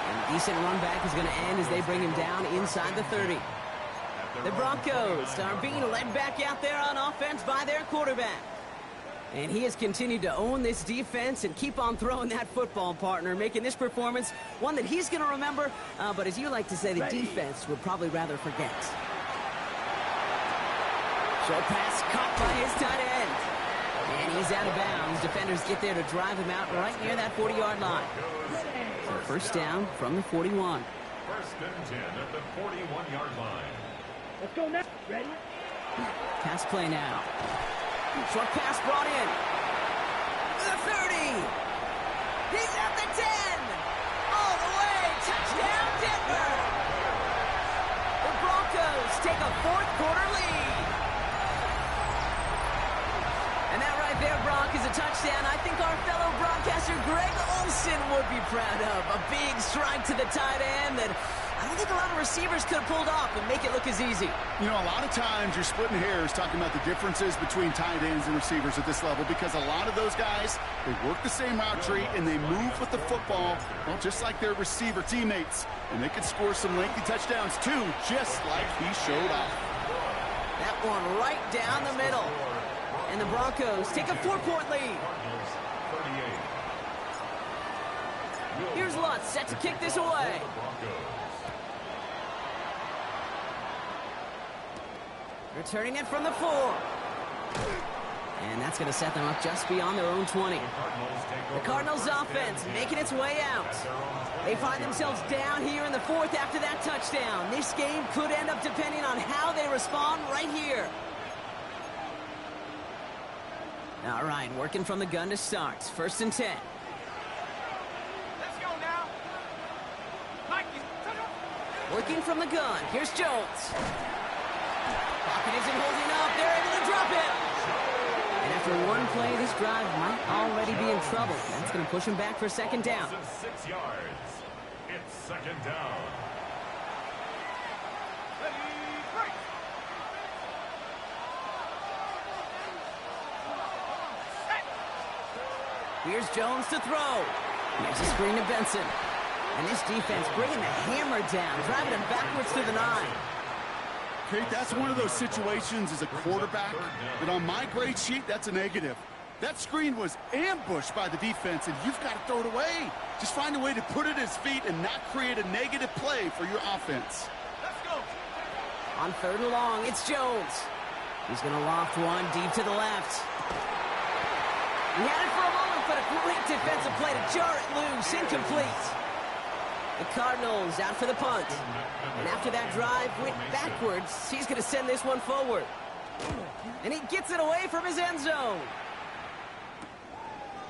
And decent run back is going to end as they bring him down inside the 30. The Broncos are being led back out there on offense by their quarterback. And he has continued to own this defense and keep on throwing that football, partner, making this performance one that he's going to remember, but as you like to say, the defense would probably rather forget. Short pass caught by his tight end. And he's out of bounds. Defenders get there to drive him out right near that 40-yard line. So first down from the 41. First and 10 at the 41-yard line. Let's go now. Ready? Pass play now. Short pass brought in. The 30. He's at the 10. All the way. Touchdown, Denver. The Broncos take a fourth-quarter lead. And that right there, Brock, is a touchdown I think our fellow broadcaster Greg Olsen would be proud of. A big strike to the tight end that I don't think a lot of receivers could have pulled off and make it look as easy. You know, a lot of times you're splitting hairs talking about the differences between tight ends and receivers at this level because a lot of those guys, they work the same route tree and they move with the football, well, just like their receiver teammates. And they could score some lengthy touchdowns too, just like he showed off. That one right down the middle. And the Broncos take a 4-point lead. Here's Lutz set to kick this away. Returning it from the 4. And that's going to set them up just beyond their own 20. The Cardinals offense making its way out. They find themselves down here in the 4th after that touchdown. This game could end up depending on how they respond right here. All right, working from the gun to start. First and 10. Let's go now. Working from the gun. Here's Jones. Pocket isn't holding up. They're able to drop it. And after one play, this drive might already be in trouble. That's going to push him back for second down. 6 yards. It's second down. Here's Jones to throw. There's a screen to Benson. And this defense bringing the hammer down, driving him backwards to the 9. Kate, that's one of those situations as a quarterback that on my grade sheet, that's a negative. That screen was ambushed by the defense, and you've got to throw it away. Just find a way to put it at his feet and not create a negative play for your offense. Let's go. On 3rd and long, it's Jones. He's going to loft one deep to the left. He had it for a moment, but a great defensive play to jar it loose. Incomplete. The Cardinals out for the punt. And after that drive went backwards, he's going to send this one forward. And he gets it away from his end zone.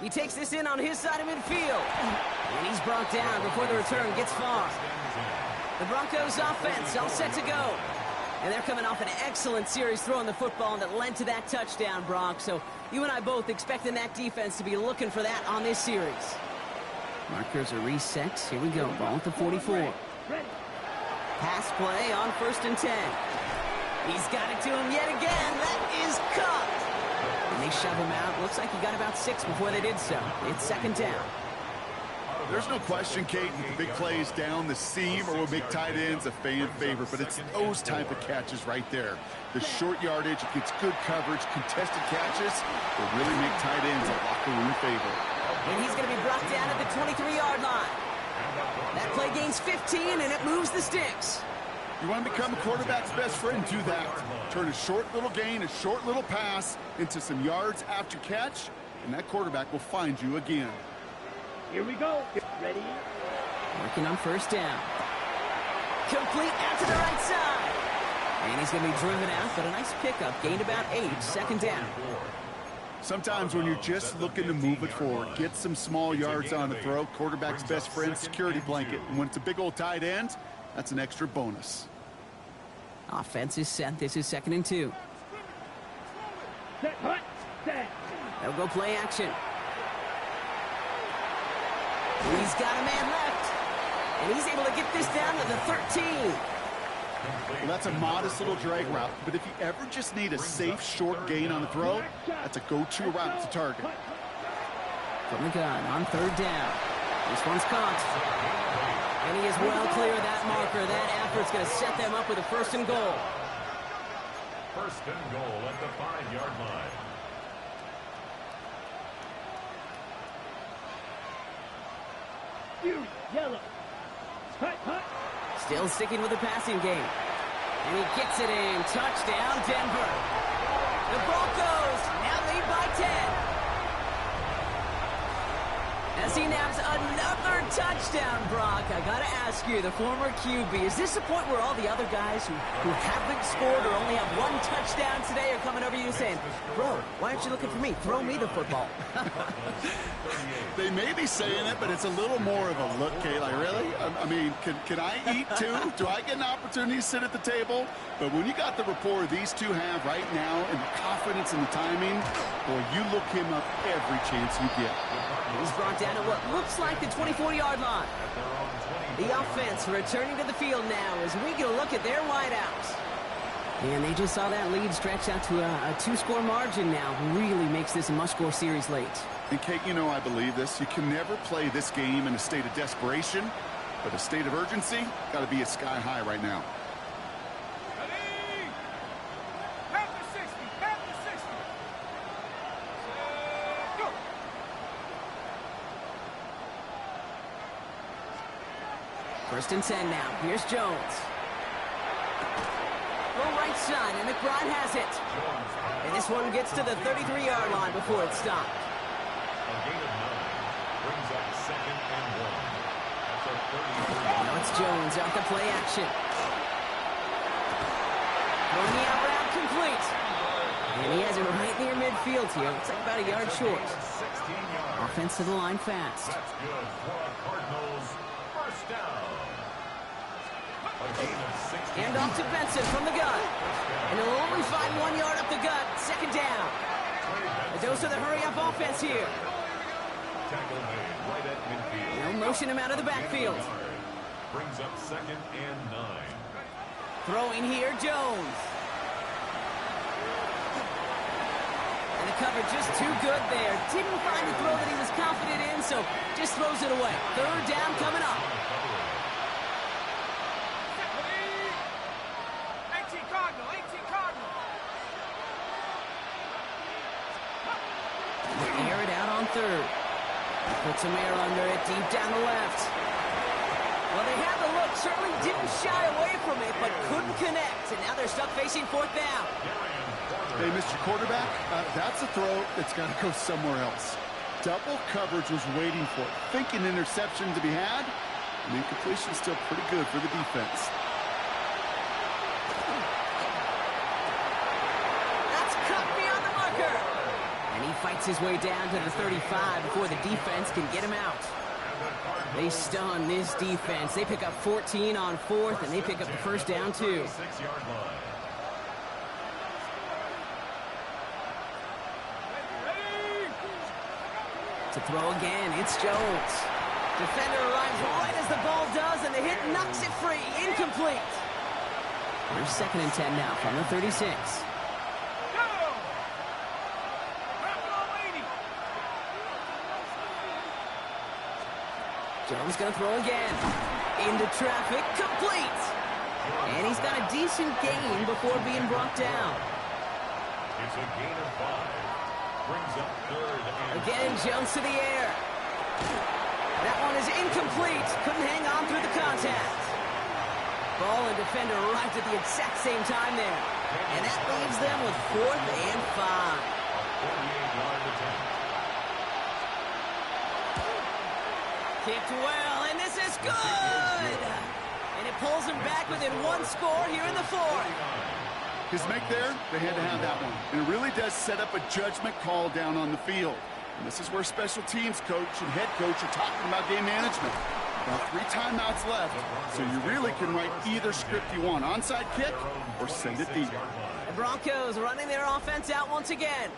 He takes this in on his side of midfield. And he's brought down before the return gets far. The Broncos offense all set to go. And they're coming off an excellent series throwing the football that led to that touchdown, Brock. So you and I both expecting that defense to be looking for that on this series. Markers are reset. Here we go. Ball at the 44. Pass play on 1st and 10. He's got it to him yet again. That is caught. And they shove him out. Looks like he got about 6 before they did so. It's second down. There's no question, Kate, the big plays down the seam or will make tight ends a fan favorite, but it's those type of catches right there. The short yardage, it gets good coverage, contested catches will really make tight ends a locker room favorite. And he's going to be brought down at the 23-yard line. That play gains 15, and it moves the sticks. You want to become a quarterback's best friend, do that. Turn a short little gain, a short little pass into some yards after catch, and that quarterback will find you again. Here we go. Ready? Working on 1st down. Complete out to the right side. And he's going to be driven out, but a nice pickup. Gained about 8, second down. Sometimes when you're just looking to move it forward, get some small yards on the throw, quarterback's best friend, security blanket. And when it's a big old tight end, that's an extra bonus. Offense is set. This is 2nd and 2. Set, hut, set. They'll go play action. He's got a man left. And he's able to get this down to the 13. Well, that's a modest little drag route, but if you ever just need a safe, short gain on the throw, that's a go-to route to target. From the gun on 3rd down. This one's caught. And he is well clear of that marker. That effort's going to set them up with a 1st and goal. 1st and goal at the 5-yard line. 52, yellow. Hut, hut. Still sticking with the passing game. And he gets it in. Touchdown, Denver. The Broncos now lead by 10. As he naps another touchdown, Brock, I gotta ask you, the former QB, is this the point where all the other guys who haven't scored or only have one touchdown today are coming over you saying, bro, why aren't you looking for me? Throw me the football. They may be saying it, but it's a little more of a look, Kate. Like, really? I mean, can I eat too? Do I get an opportunity to sit at the table? But when you got the rapport these two have right now and the confidence in the timing, boy, you look him up every chance you get. He's brought down at what looks like the 24-yard line. The offense returning to the field now as we get a look at their wideouts. And they just saw that lead stretch out to a two-score margin now. Really makes this a must-score series late. And Kate, you know I believe this. You can never play this game in a state of desperation, but a state of urgency got to be at sky high right now. First and 10 now. Here's Jones. Low right side, and McBride has it. And this one gets to the 33-yard line before it's stopped. A gain of 9 brings up second and 1. That's a 33. Now it's Jones out the play action. Throwing the out route complete. And he has it right near midfield here. Looks like about a yard short. 16 yards. Offense to the line fast. That's good for a Cardinals first down. A gain of 16. Hand off to Benson from the gun. And he'll only find 1 yard up the gut. Second down. A dose of the hurry-up offense here. Tackle made right at midfield. They'll motion him out of the backfield. Brings up second and 9. Throwing here, Jones. And the cover just too good there. Didn't find the throw that he was confident in, so just throws it away. Third down coming up. 18 Cardinal, 18 Cardinal. Air it out on third. Put some air under it, deep down the left. Well, they had the look, certainly didn't shy away from it, but couldn't connect. And now they're stuck facing fourth down. Hey, Mr. Quarterback, that's a throw that's got to go somewhere else. Double coverage was waiting for it. Thinking interception to be had. And incompletion still pretty good for the defense. That's cut beyond the marker. And he fights his way down to the 35 before the defense can get him out. They stun this defense. They pick up 14 on fourth, and they pick up the first down, too. 6-yard line. To throw again, it's Jones. Defender arrives right as the ball does, and the hit knocks it free. Incomplete. There's second and 10 now from the 36. Jones going to throw again. Into traffic, complete. And he's got a decent gain before being brought down. It's a gain of 5. Brings up third and Again, jumps to the air. That one is incomplete. Couldn't hang on through the contact. Ball and defender arrived at the exact same time there. And that leaves them with 4th and 5. a 48-yard attempt. Kicked well, and this is good! And it pulls them back within one score here in the fourth. His make there, they had to have that one. And it really does set up a judgment call down on the field. And this is where special teams coach and head coach are talking about game management. About 3 timeouts left, so you really can write either script you want. Onside kick or send it deep. The Broncos running their offense out once again.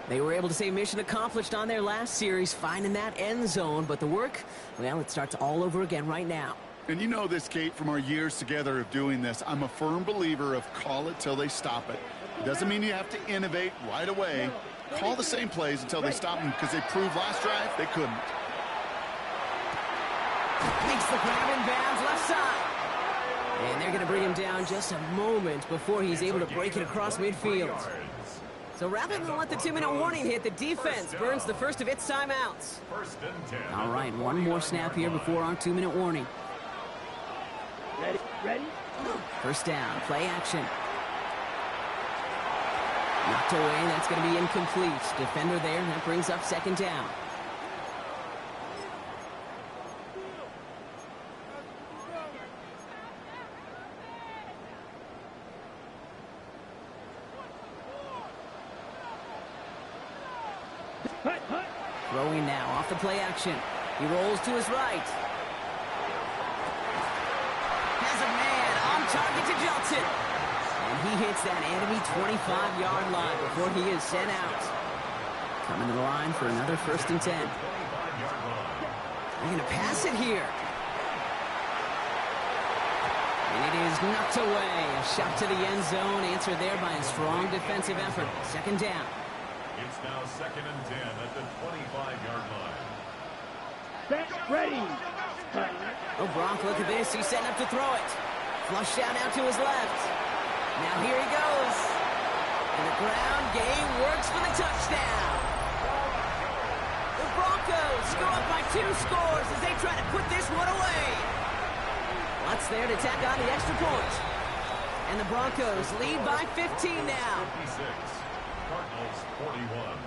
They were able to say mission accomplished on their last series, finding that end zone. But the work, well, it starts all over again right now. And you know this, Kate, from our years together of doing this. I'm a firm believer of call it till they stop it. It doesn't mean you have to innovate right away. Call the same plays until they stop them, because they proved last drive they couldn't. Makes the grab in bounds left side. And they're going to bring him down just a moment before he's able to break it across midfield. So rather than let the 2-minute warning hit, the defense burns the first of its timeouts. First and 10. All right, one more snap here before our 2-minute warning. Ready? Ready? First down, play action. Knocked away, that's going to be incomplete. Defender there, that brings up second down. Throwing now, off the play action. He rolls to his right. Has a man on target to Jelton. And he hits that enemy 25-yard line before he is sent out. Coming to the line for another first and 10. They're going to pass it here. And it is knocked away. A shot to the end zone, answered there by a strong defensive effort. Second down. It's now second and 10 at the 25-yard line. Set. Ready. Oh, Bronk, look at this. He's setting up to throw it. Flush down out to his left. Now here he goes. And the ground game works for the touchdown. The Broncos go up by 2 scores as they try to put this one away. Lutz there to tack on the extra point. And the Broncos lead by 15 now. 56. Cardinals 41.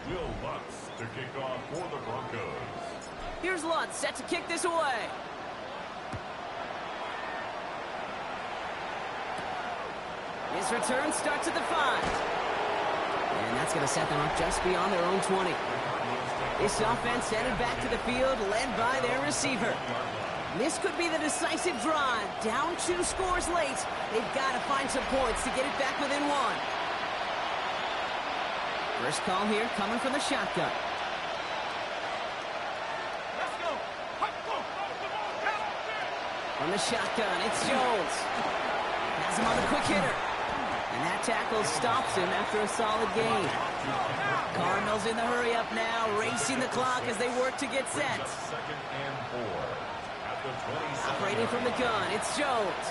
Will Lutz to kick off for the Broncos. Here's Lutz set to kick this away. His return starts at the 5. And that's going to set them up just beyond their own 20. This offense headed back to the field, led by their receiver. This could be the decisive drive. Down 2 scores late. They've got to find some points to get it back within 1. First call here coming from the shotgun. From the shotgun, it's Jones. Has him on the quick hitter. And that tackle stops him after a solid gain. Cardinals in the hurry up now, racing the clock as they work to get set. Second and 4 at the 27. Operating from the gun, it's Jones.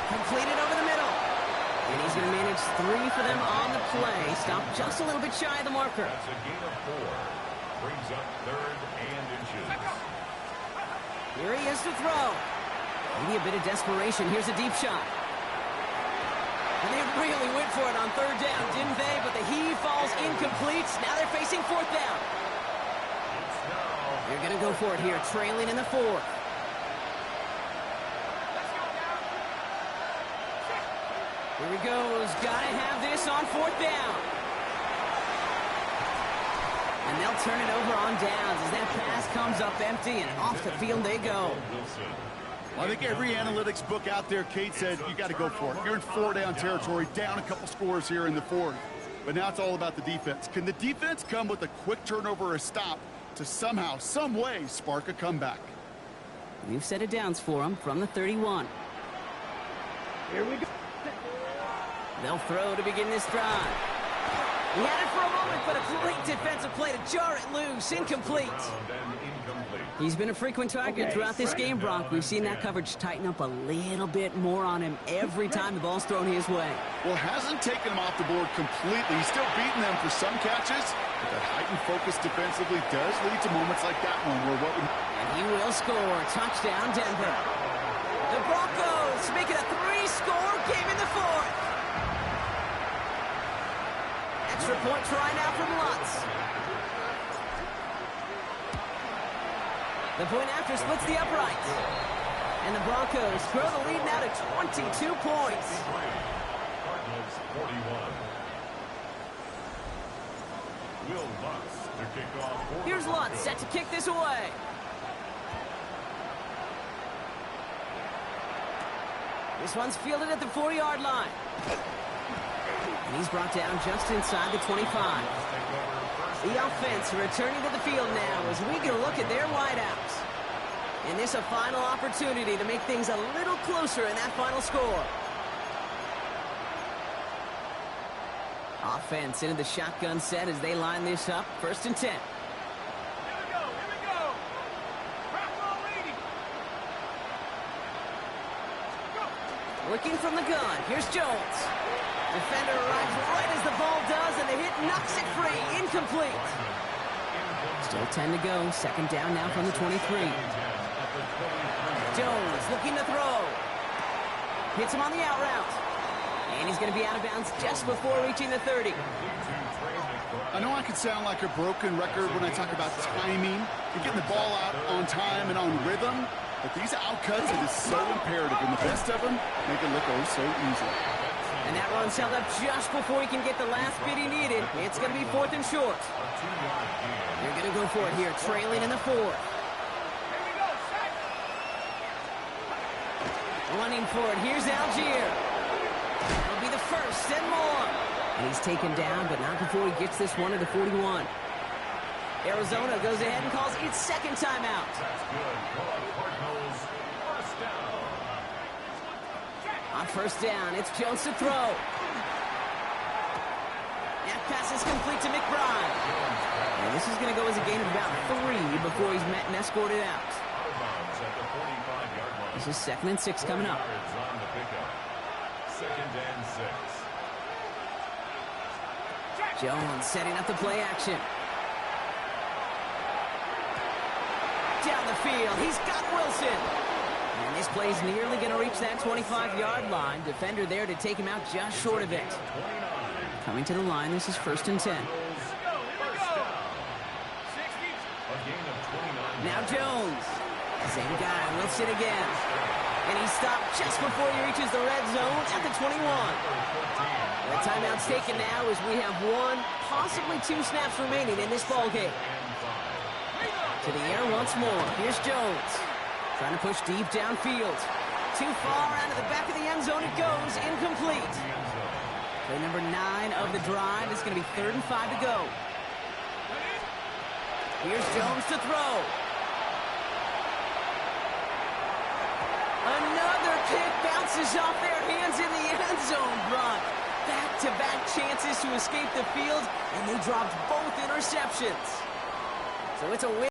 Completed over the middle. And he's going to manage 3 for them on the play. Stopped just a little bit shy of the marker. That's a gain of 4. Brings up third and inches. Here he is to throw. Maybe a bit of desperation. Here's a deep shot. And they really went for it on third down, didn't they? But the heave falls incomplete. Now they're facing fourth down. They're going to go for it here, trailing in the 4th. Here he goes. Got to have this on 4th down. And they'll turn it over on downs as that pass comes up empty, and off the field they go. Well, I think every analytics book out there, Kate said, you got to go for it. You're in 4-down territory, down a couple scores here in the 4th. But now it's all about the defense. Can the defense come with a quick turnover or a stop to somehow, some way, spark a comeback? We've set it downs for them from the 31. Here we go. They'll throw to begin this drive. He had it for a moment, but a great defensive play to jar it loose. Incomplete. He's been a frequent target throughout this game, Brock. We've seen that coverage tighten up a little bit more on him every time the ball's thrown his way. Well, hasn't taken him off the board completely. He's still beating them for some catches, but that heightened focus defensively does lead to moments like that one where what we... And he will score. Touchdown, Denver. The Broncos make it a 3-score game in the 4th. Extra point try now from Lutz. The point after splits the upright. And the Broncos grow the lead now to 22 points. Cardinals 41. Will Lutz to kick off. Here's Lutz set to kick this away. This one's fielded at the 4-yard line. And he's brought down just inside the 25. The offense returning to the field now as we get a look at their wideouts. And this a final opportunity to make things a little closer in that final score. Offense into the shotgun set as they line this up. First and 10. Here we go. Rock roll leading. Working from the gun. Here's Jones. Defender arrives right as the ball does, and the hit knocks it free. Incomplete. Still 10 to go. Second down now from the 23. Jones looking to throw. Hits him on the out route. And he's going to be out of bounds just before reaching the 30. I know I could sound like a broken record when I talk about timing and getting the ball out on time and on rhythm, but these out cuts, it is so imperative, and the best of them make it look oh so easy. And that run's held up just before he can get the last bit he needed. It's going to be 4th and short. They're going to go for it here, trailing in the 4th. Running for it. Here's Algier. That'll be the first and more. And he's taken down, but not before he gets this one to the 41. Arizona goes ahead and calls its second timeout. On first down, it's Jones to throw. That pass is complete to McBride. And this is going to go as a gain of about 3 before he's met and escorted out. This is 2nd and 6 coming up. 2nd and 6. Jones setting up the play action. Down the field, he's got Wilson. And this play's nearly going to reach that 25-yard line. Defender there to take him out just short of it. Coming to the line, this is 1st and 10. Now Jones. Same guy, Wilson again. And he stopped just before he reaches the red zone at the 21. The timeout's taken now as we have 1, possibly 2 snaps remaining in this ball game. To the air once more. Here's Jones. Trying to push deep downfield. Too far out of the back of the end zone it goes. Incomplete. Play number 9 of the drive. It's going to be 3rd and 5 to go. Here's Jones to throw. Another kick bounces off their hands in the end zone, Brock. Back-to-back chances to escape the field, and they dropped both interceptions. So it's a win.